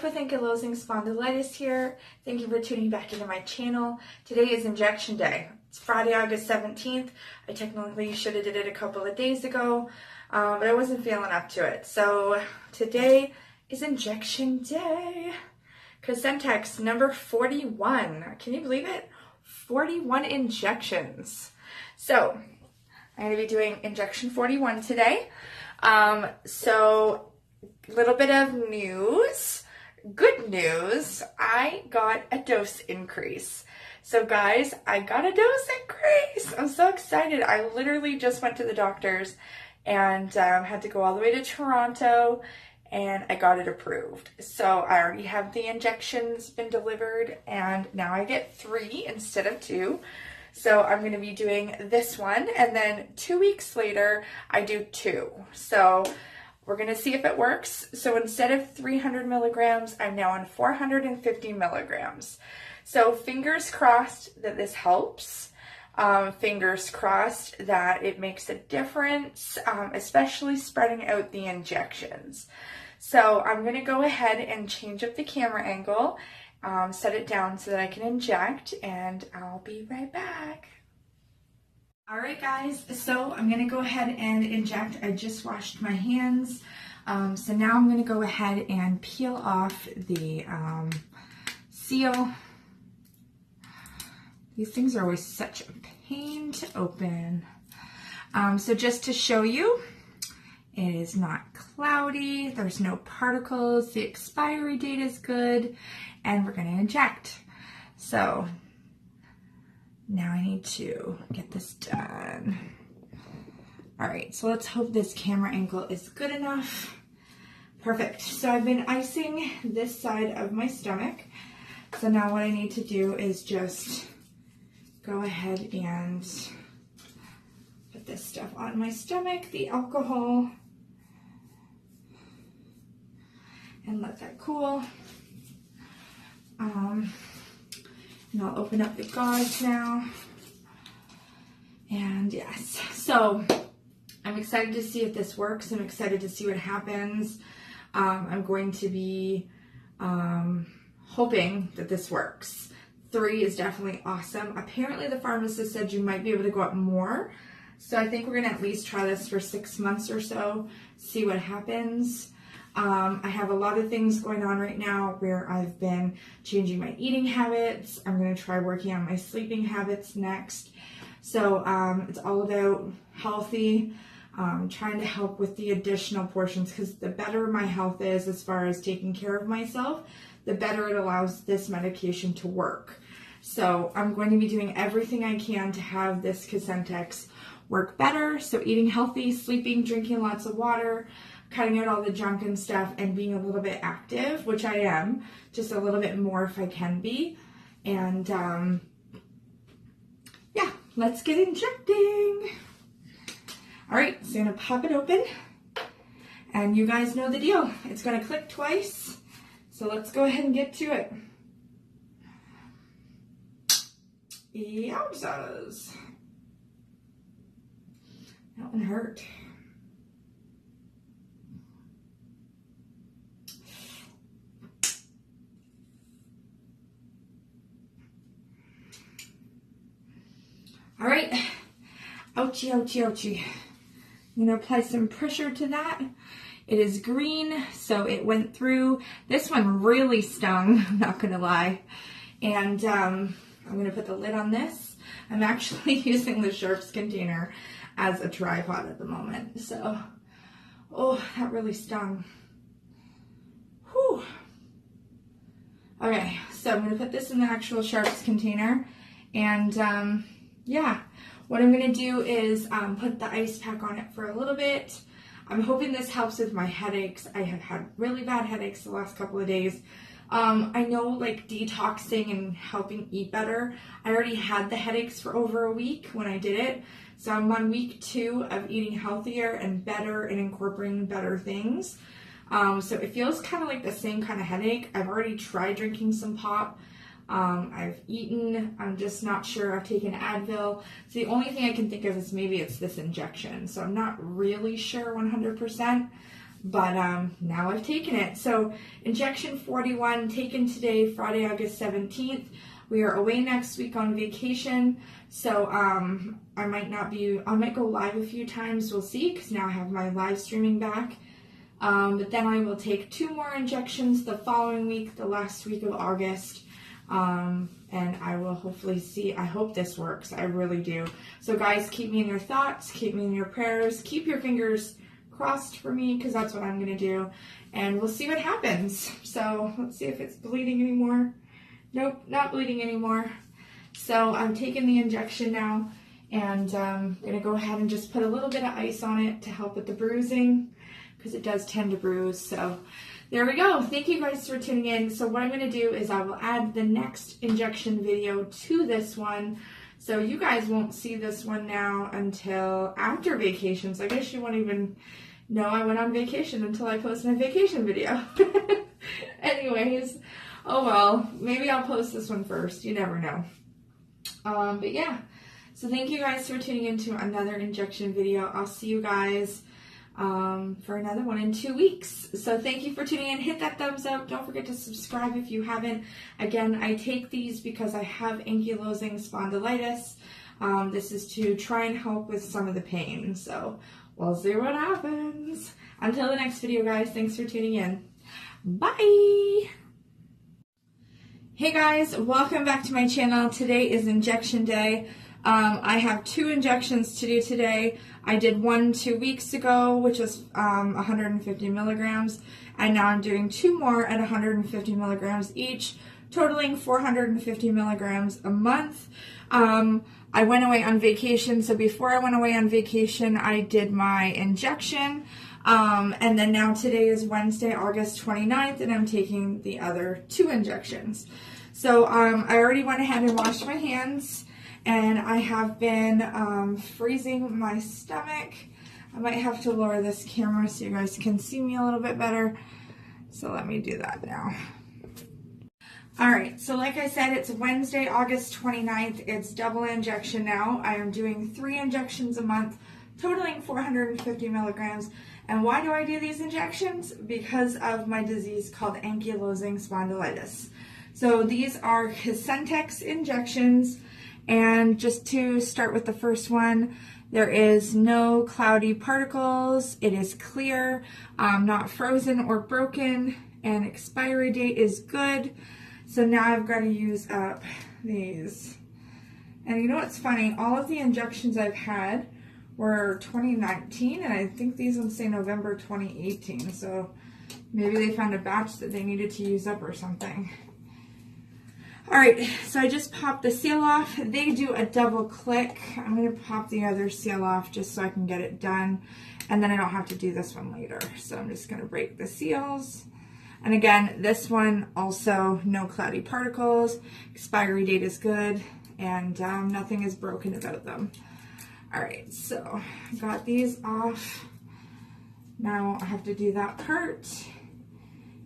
with Ankylosing Spondylitis here. Thank you for tuning back into my channel. Today is injection day. It's Friday, August 17th. I technically should have did it a couple of days ago, but I wasn't feeling up to it. So today is injection day. Cosentyx number 41. Can you believe it? 41 injections. So I'm going to be doing injection 41 today. So little bit of news. Good news, I got a dose increase. So guys, I got a dose increase. I'm so excited. I literally just went to the doctor's and had to go all the way to Toronto, and I got it approved. So I already have the injections been delivered, and now I get 3 instead of 2. So I'm going to be doing this one, and then 2 weeks later, I do 2. So we're going to see if it works. So instead of 300 milligrams, I'm now on 450 milligrams. So fingers crossed that this helps. Fingers crossed that it makes a difference, especially spreading out the injections. So I'm going to go ahead and change up the camera angle, set it down so that I can inject, and I'll be right back. All right, guys, so I'm going to go ahead and inject. I just washed my hands. So now I'm going to go ahead and peel off the seal. These things are always such a pain to open. So just to show you, it is not cloudy. There's no particles. The expiry date is good. And we're going to inject. So now I need to get this done. All right, so let's hope this camera angle is good enough. Perfect. So I've been icing this side of my stomach. So now what I need to do is just go ahead and put this stuff on my stomach, the alcohol, and let that cool. And I'll open up the gauze now. And yes, so I'm excited to see if this works. I'm excited to see what happens. I'm going to be hoping that this works. 3 is definitely awesome. Apparently the pharmacist said you might be able to go up more. So I think we're gonna at least try this for 6 months or so, see what happens. I have a lot of things going on right now where I've been changing my eating habits. I'm going to try working on my sleeping habits next. So it's all about healthy, trying to help with the additional portions, because the better my health is as far as taking care of myself, the better it allows this medication to work. So I'm going to be doing everything I can to have this Cosentyx work better. So eating healthy, sleeping, drinking lots of water, cutting out all the junk and stuff, and being a little bit active, which I am, just a little bit more if I can be. And yeah, let's get injecting. All right, so I'm gonna pop it open, and you guys know the deal. It's gonna click twice, so let's go ahead and get to it. Yowzas. That one hurt. All right, ouchie, ouchie, ouchie. I'm gonna apply some pressure to that. It is green, so it went through. This one really stung, I'm not gonna lie. And I'm gonna put the lid on this. I'm actually using the sharps container as a tripod at the moment. So, oh, that really stung. Whew. Okay, so I'm gonna put this in the actual sharps container, and yeah, what I'm going to do is put the ice pack on it for a little bit. I'm hoping this helps with my headaches. I have had really bad headaches the last couple of days. I know, like, detoxing and helping eat better. I already had the headaches for over a week when I did it. So I'm on week 2 of eating healthier and better and incorporating better things. So it feels kind of like the same kind of headache. I've already tried drinking some pop. I've eaten, I'm just not sure. I've taken Advil. So the only thing I can think of is maybe it's this injection. So I'm not really sure 100%, but now I've taken it. So injection 41 taken today, Friday, August 17th. We are away next week on vacation, so I might go live a few times, we'll see, because now I have my live streaming back. But then I will take 2 more injections the following week, the last week of August, and I will hopefully see. I hope this works, I really do. So guys, keep me in your thoughts, keep me in your prayers, keep your fingers crossed for me, because that's what I'm going to do, and we'll see what happens. So let's see if it's bleeding anymore. Nope, not bleeding anymore. So I'm taking the injection now, and I'm going to go ahead and just put a little bit of ice on it to help with the bruising, because it does tend to bruise. So there we go. Thank you guys for tuning in. So what I'm going to do is I will add the next injection video to this one. So you guys won't see this one now until after vacations. I guess you won't even know I went on vacation until I post my vacation video. Anyways, oh well, maybe I'll post this one first. You never know. But yeah, so thank you guys for tuning into another injection video. I'll see you guys for another one in 2 weeks. So thank you for tuning in. Hit that thumbs up. Don't forget to subscribe if you haven't. Again, I take these because I have ankylosing spondylitis. This is to try and help with some of the pain. So we'll see what happens. Until the next video, guys, thanks for tuning in. Bye! Hey guys, welcome back to my channel. Today is injection day. I have 2 injections to do today. I did one 2 weeks ago, which was 150 milligrams, and now I'm doing 2 more at 150 milligrams each, totaling 450 milligrams a month. I went away on vacation, so before I went away on vacation, I did my injection, and then now today is Wednesday, August 29th, and I'm taking the other 2 injections. So I already went ahead and washed my hands, and I have been freezing my stomach. I might have to lower this camera so you guys can see me a little bit better. So let me do that now. Alright, so like I said, it's Wednesday, August 29th. It's double injection now. I am doing 3 injections a month, totaling 450 milligrams. And why do I do these injections? Because of my disease called Ankylosing spondylitis. So these are Cosentyx injections. And just to start with the first one, there is no cloudy particles. It is clear, not frozen or broken, and expiry date is good. So now I've got to use up these. And you know what's funny? All of the injections I've had were 2019, and I think these ones say November 2018. So maybe they found a batch that they needed to use up or something. Alright, so I just popped the seal off. They do a double click. I'm going to pop the other seal off just so I can get it done. And then I don't have to do this one later. So I'm just going to break the seals. And again, this one also no cloudy particles. Expiry date is good. And nothing is broken about them. Alright, so I got these off. Now I have to do that part.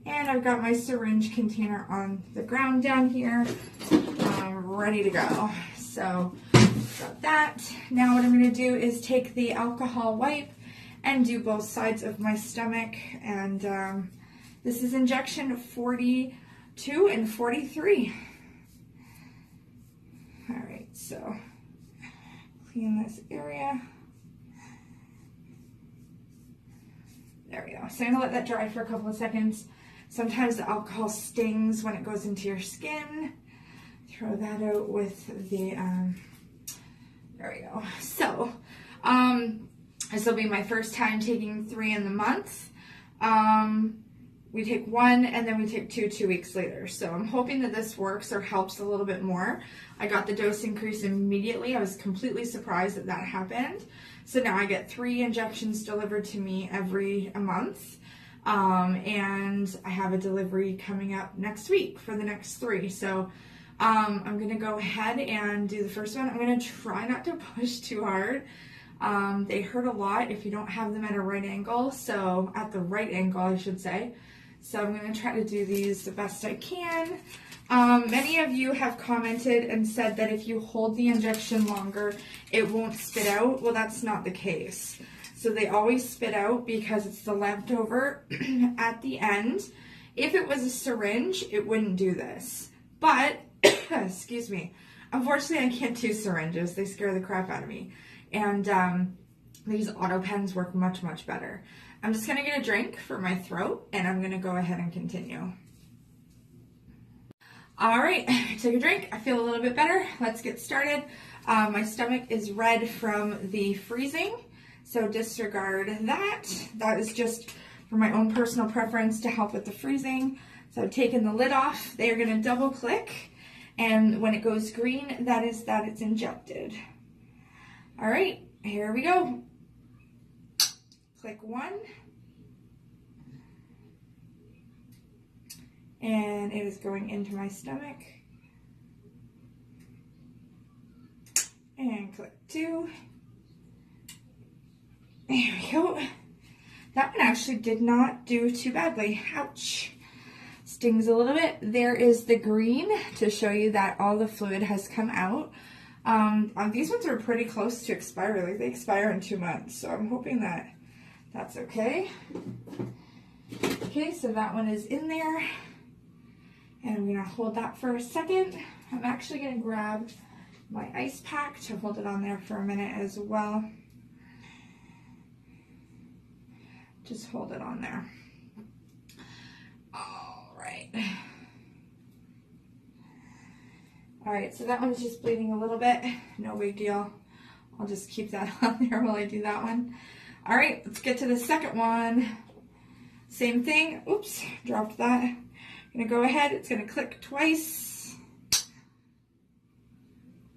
And I've got my syringe container on the ground down here. I'm ready to go. So, got that. Now what I'm going to do is take the alcohol wipe and do both sides of my stomach. And this is injection 42 and 43. Alright, so clean this area. There we go. So I'm going to let that dry for a couple of seconds. Sometimes the alcohol stings when it goes into your skin. Throw that out with the, there we go. So, this will be my first time taking 3 in the month. We take 1 and then we take 2 2 weeks later. So I'm hoping that this works or helps a little bit more. I got the dose increase immediately. I was completely surprised that that happened. So now I get 3 injections delivered to me every month. And I have a delivery coming up next week for the next 3. So I'm going to go ahead and do the first one. I'm going to try not to push too hard. They hurt a lot if you don't have them at a right angle. So at the right angle, I should say. So I'm going to try to do these the best I can. Many of you have commented and said that if you hold the injection longer, it won't spit out. Well, that's not the case. So they always spit out because it's the leftover at the end. If it was a syringe, it wouldn't do this. But, excuse me, unfortunately I can't do syringes. They scare the crap out of me. And these auto pens work much, much better. I'm just going to get a drink for my throat, and I'm going to go ahead and continue. All right, I took a drink. I feel a little bit better. Let's get started. My stomach is red from the freezing, so disregard that. That is just for my own personal preference to help with the freezing. So I've taken the lid off. They are going to double click, and when it goes green, that is that it's injected. All right, here we go. Click 1. And it is going into my stomach. And click 2. There we go. That one actually did not do too badly. Ouch. Stings a little bit. There is the green to show you that all the fluid has come out. These ones are pretty close to expiry. Like, they expire in 2 months. So I'm hoping that that's okay. Okay, so that one is in there. And I'm going to hold that for a second. I'm actually going to grab my ice pack to hold it on there for a minute as well. Just hold it on there. All right. All right, so that one's just bleeding a little bit. No big deal. I'll just keep that on there while I do that one. All right, let's get to the second one. Same thing. Oops, dropped that. I'm gonna go ahead, it's gonna click twice.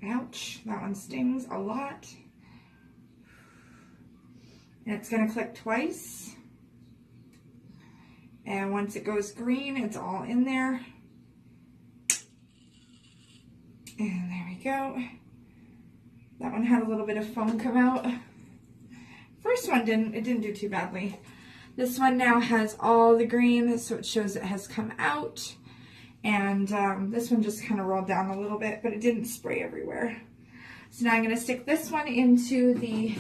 Ouch, that one stings a lot. And it's gonna click twice. And once it goes green, it's all in there. And there we go. That one had a little bit of foam come out. First one didn't do too badly. This one now has all the green, so it shows it has come out. And this one just kind of rolled down a little bit, but it didn't spray everywhere. So now I'm going to stick this one into the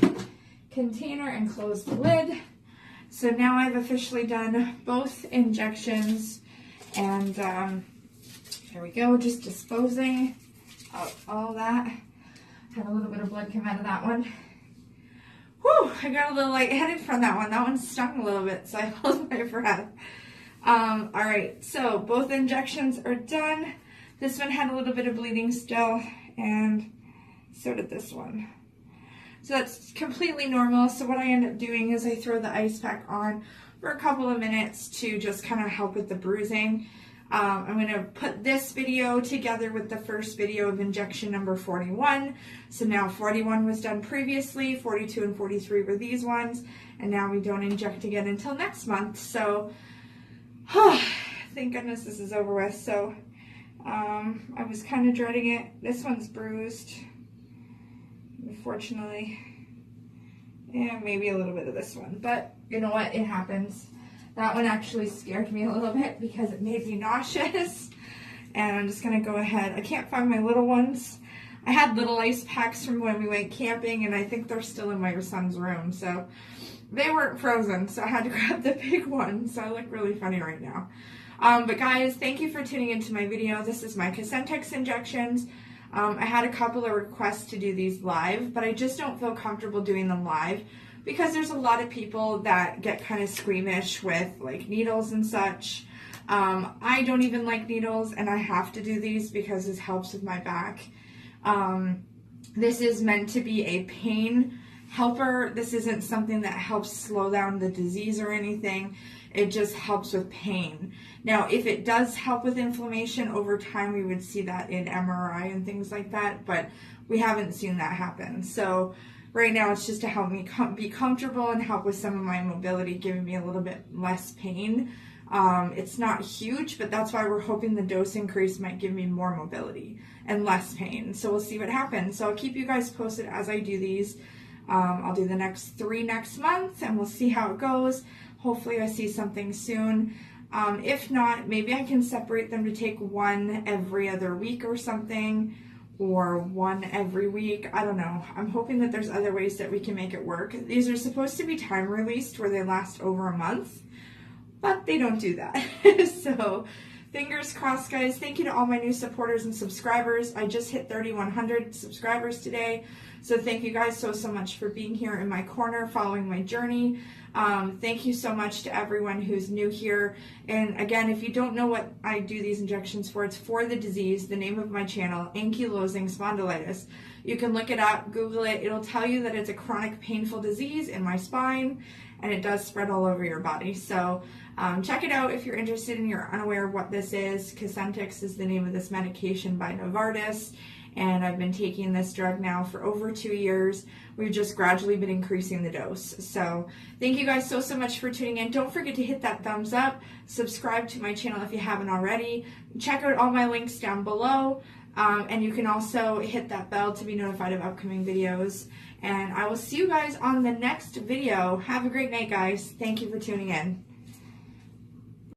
container and close the lid. So now I've officially done both injections. And there we go, just disposing of all that. Had a little bit of blood come out of that one. Whew, I got a little lightheaded from that one. That one stung a little bit, so I held my breath. All right, so both injections are done. This one had a little bit of bleeding still, and so did this one. So that's completely normal. So what I end up doing is I throw the ice pack on for a couple of minutes to just kind of help with the bruising. I'm going to put this video together with the first video of injection number 41. So now 41 was done previously, 42 and 43 were these ones, and now we don't inject again until next month. So, thank goodness this is over with. So, I was kind of dreading it. This one's bruised, unfortunately, and maybe a little bit of this one, but you know what, it happens. That one actually scared me a little bit because it made me nauseous. And I'm just going to go ahead. I can't find my little ones. I had little ice packs from when we went camping, and I think they're still in my son's room. So they weren't frozen, so I had to grab the big one. So I look really funny right now. But guys, thank you for tuning into my video. This is my Cosentyx Injections. I had a couple of requests to do these live, but I just don't feel comfortable doing them live, because there's a lot of people that get kind of squeamish with like needles and such. I don't even like needles, and I have to do these because this helps with my back. This is meant to be a pain helper. This isn't something that helps slow down the disease or anything. It just helps with pain. Now, if it does help with inflammation over time, we would see that in MRI and things like that, but we haven't seen that happen. So right now, it's just to help me be comfortable and help with some of my mobility, giving me a little bit less pain. It's not huge, but that's why we're hoping the dose increase might give me more mobility and less pain. So we'll see what happens. So I'll keep you guys posted as I do these. I'll do the next 3 next month, and we'll see how it goes. Hopefully I see something soon. If not, maybe I can separate them to take one every other week or something, or one every week. I don't know. I'm hoping that there's other ways that we can make it work. These are supposed to be time released where they last over a month, but they don't do that. So fingers crossed, guys. Thank you to all my new supporters and subscribers. I just hit 3,100 subscribers today. So thank you guys so much for being here in my corner, following my journey. Thank you so much to everyone who's new here. And again, if you don't know what I do these injections for, it's for the disease, the name of my channel, Ankylosing Spondylitis. You can look it up, Google it. It'll tell you that it's a chronic painful disease in my spine, and it does spread all over your body. So check it out if you're interested and you're unaware of what this is. Cosentyx is the name of this medication by Novartis, and I've been taking this drug now for over 2 years. We've just gradually been increasing the dose. So thank you guys so much for tuning in. Don't forget to hit that thumbs up, subscribe to my channel if you haven't already. Check out all my links down below, and you can also hit that bell to be notified of upcoming videos. And I will see you guys on the next video. Have a great night, guys. Thank you for tuning in.